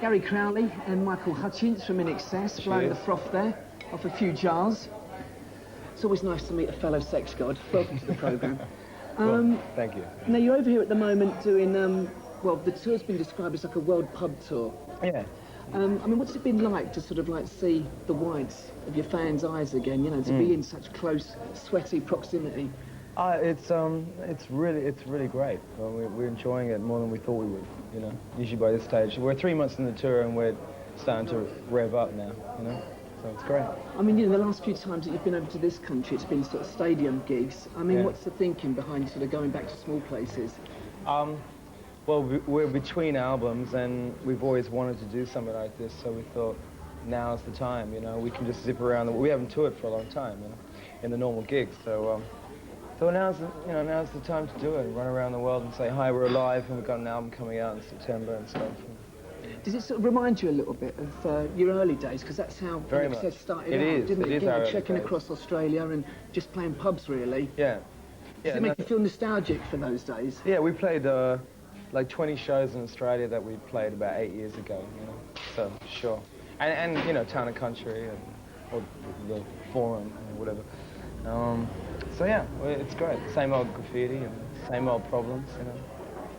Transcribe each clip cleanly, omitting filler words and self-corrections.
Gary Crowley and Michael Hutchence from INXS, blowing the froth there off a few jars. It's always nice to meet a fellow sex god. Welcome to the programme. Well, thank you. Now, you're over here at the moment doing, well, the tour's been described as like a world pub tour. Yeah. I mean, what's it been like to sort of like see the whites of your fans' eyes again, you know, to be in such close, sweaty proximity? It's really great. Well, we're enjoying it more than we thought we would, you know. Usually by this stage, we're 3 months in the tour and we're starting to rev up now, you know. So it's great. I mean, you know, the last few times that you've been over to this country, it's been sort of stadium gigs. I mean, what's the thinking behind sort of going back to small places? Well, we're between albums and we've always wanted to do something like this, so we thought now's the time, you know. We can just zip around. We haven't toured for a long time, you know, in the normal gigs, so now's the time to do it. Run around the world and say, hi, we're alive, and we've got an album coming out in September and stuff. Does it sort of remind you a little bit of your early days? Because that's how INXS started out, didn't it? You know, trekking across Australia and just playing pubs, really. Yeah. Does it make you feel nostalgic for those days? Yeah, we played like 20 shows in Australia that we played about 8 years ago, you know. So, sure. And you know, Town and Country, or the Forum, or whatever. So yeah, it's great. Same old graffiti and same old problems, you know.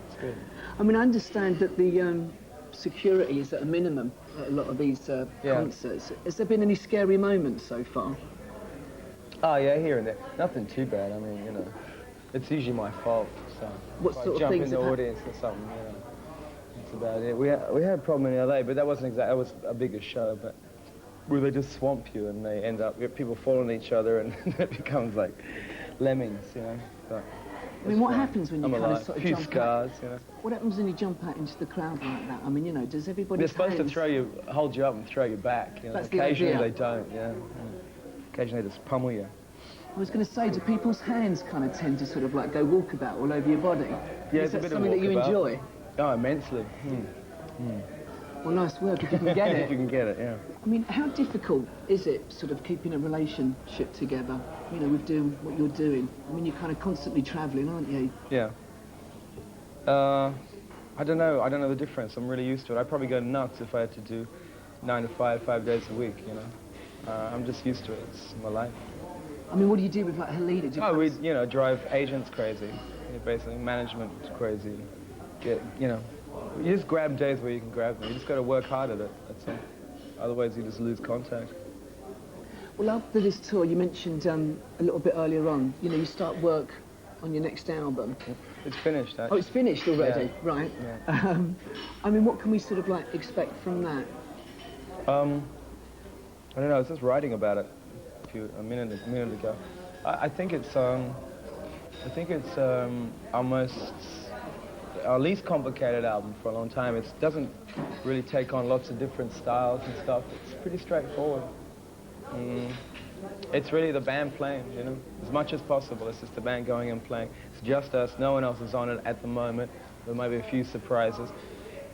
It's good. I mean, I understand that the security is at a minimum at a lot of these concerts. Has there been any scary moments so far? Oh yeah, here and there. Nothing too bad. I mean, you know, it's usually my fault. So what sort of jump things in the audience or something, you know. That's about it. We had a problem in LA, but that wasn't exactly. That was a bigger show, but where they just swamp you and they end up people fall on each other and it becomes like lemmings, you know. But I mean, what happens when you kind of sort of jump scars, you know. What happens when you jump out into the crowd like that? I mean, you know, does everybody? They're supposed to hold you up and throw you back. You know? That's occasionally the idea. they don't. Yeah. Occasionally they just pummel you. I was going to say, do people's hands kind of tend to sort of like go walkabout all over your body? Yeah, is it's a that bit something of that you enjoy? Oh, immensely. Well, nice work if you can get it. If you can get it, yeah. I mean, how difficult is it sort of keeping a relationship together, you know, with doing what you're doing? I mean, you're kind of constantly travelling, aren't you? Yeah. I don't know the difference. I'm really used to it. I'd probably go nuts if I had to do 9 to 5, 5 days a week, you know. I'm just used to it. It's my life. I mean, what do you do with like Helena? We, you know, drive agents crazy. Basically, management crazy. You know, you just grab days where you can grab them. You just got to work hard at it. That's all. Otherwise, you just lose contact. Well, after this tour, you mentioned a little bit earlier on, you know, you start work on your next album. It's finished, actually. Oh, it's finished already, yeah. right? Yeah. I mean, what can we sort of like expect from that? I don't know. I was just writing about it a minute ago. I think it's almost our least complicated album for a long time. It doesn't really take on lots of different styles and stuff. It's pretty straightforward. It's really the band playing, you know, as much as possible. It's just the band going and playing. It's just us. No one else is on it at the moment. There might be a few surprises.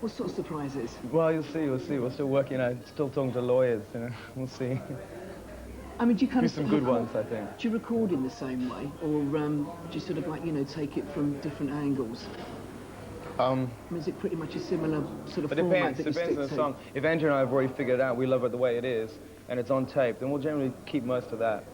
What sort of surprises? Well, you'll see. We're still working. Still talking to lawyers. You know, we'll see. I mean, do you kind of some good ones, I think. Do you record in the same way, or do you sort of like, you know, take it from different angles? I mean, is it pretty much a similar sort of format that you stick to? It depends on the song. If Andrew and I have already figured it out, we love it the way it is, and it's on tape, then we'll generally keep most of that,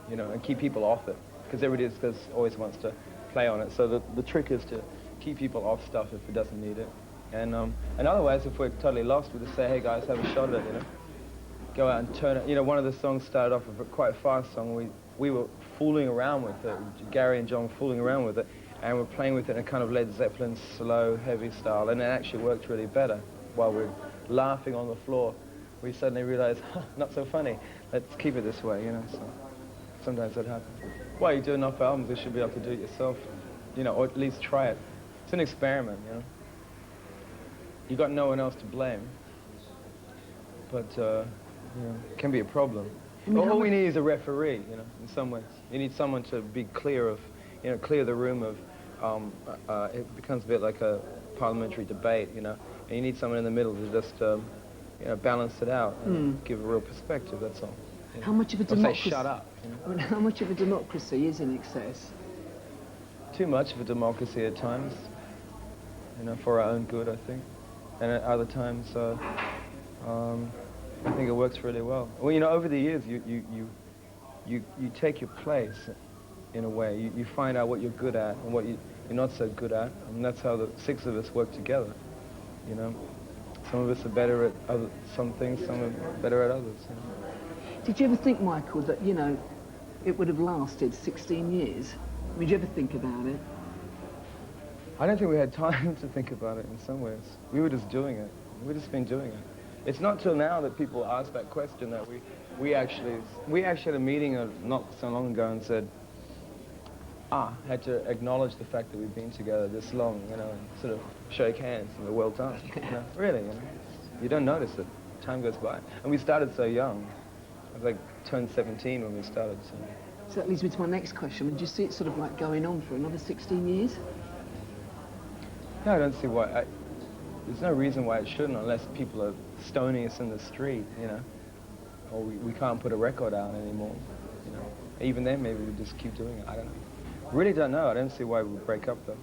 you know, and keep people off it, because everybody always wants to play on it. So the trick is to keep people off stuff if it doesn't need it, and otherwise, if we're totally lost, we just say, hey guys, have a shot at it, you know. Go out and turn it. You know, one of the songs started off with quite a fast song. We were fooling around with it. Gary and John were fooling around with it, and we're playing with it in a kind of Led Zeppelin slow, heavy style, and it actually worked really better. While we're laughing on the floor, we suddenly realized, not so funny. Let's keep it this way, you know. So sometimes that happens. Well, you do enough albums, you should be able to do it yourself, you know, or at least try it. It's an experiment, you know. You got no one else to blame, but. You know, it can be a problem. All we need is a referee, you know, in some ways. You need someone to be clear of, you know, clear the room of, it becomes a bit like a parliamentary debate, you know, and you need someone in the middle to just, you know, balance it out and give a real perspective, that's all. You know? How much of a democracy... Say, shut up. You know? I mean, how much of a democracy is INXS? Too much of a democracy at times, you know, for our own good, I think. and at other times, I think it works really well. Well, you know, over the years, you take your place, in a way. You find out what you're good at and what you're not so good at, and that's how the 6 of us work together, you know. Some of us are better at some things, some are better at others. You know? Did you ever think, Michael, that, you know, it would have lasted 16 years? I mean, did you ever think about it? I don't think we had time to think about it in some ways. We were just doing it. We've just been doing it. It's not till now that people ask that question that we actually had a meeting not so long ago and said, had to acknowledge the fact that we've been together this long, you know, and sort of shake hands and go, well done. You know? Really, you know, you don't notice it. Time goes by. And we started so young. I was like, turned 17 when we started. So that leads me to my next question. Would you see it sort of like going on for another 16 years? No, I don't see why. There's no reason why it shouldn't, unless people are stoning us in the street, you know, or we can't put a record out anymore, you know. Even then, maybe we just keep doing it. I don't know. Really don't know. I don't see why we would break up, though.